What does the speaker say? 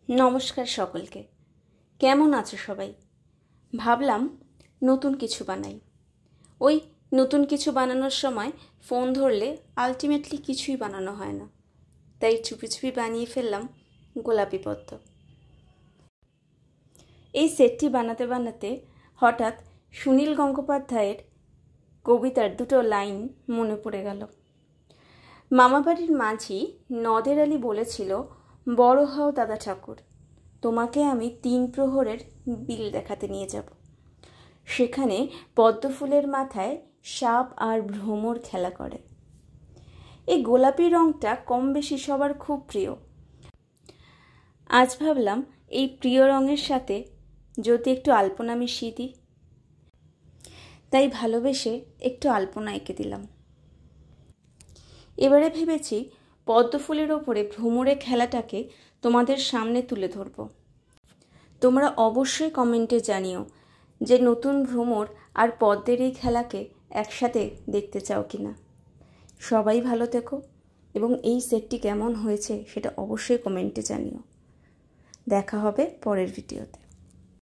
নমস্কার সকলকে। কেমন আছো সবাই? ভাবলাম নতুন কিছু বানাই। ওই নতুন কিছু বানানোর সময় ফোন ধরলে আলটিমেটলি কিছুই বানানো হয় না, তাই চুপি চুপি বানিয়ে ফেললাম গোলাপি পদ্ম। এই সেটটি বানাতে বানাতে হঠাৎ সুনীল গঙ্গোপাধ্যায়ের কবিতার দুটো লাইন মনে পড়ে গেল। মামাবাড়ির মাঝি নদের আলী বলেছিল, বড় হও দাদা ঠাকুর, তোমাকে আমি 3 প্রহরের বিল দেখাতে নিয়ে যাব। সেখানে পদ্মফুলের মাথায় সাপ আর ভ্রমর খেলা করে। এই গোলাপি রঙটা কম বেশি সবার খুব প্রিয়। আজ ভাবলাম এই প্রিয় রঙের সাথে যদি একটু আলপনা মিশিয়ে দিই, তাই ভালোবেসে একটু আলপনা এঁকে দিলাম। এবারে ভেবেছি পদ্মফুলের ওপরে ভ্রমরের খেলাটাকে তোমাদের সামনে তুলে ধরব। তোমরা অবশ্যই কমেন্টে জানিও যে নতুন ভ্রমর আর পদ্মের এই খেলাকে একসাথে দেখতে চাও কিনা। সবাই ভালো থেকো এবং এই সেটটি কেমন হয়েছে সেটা অবশ্যই কমেন্টে জানিও। দেখা হবে পরের ভিডিওতে।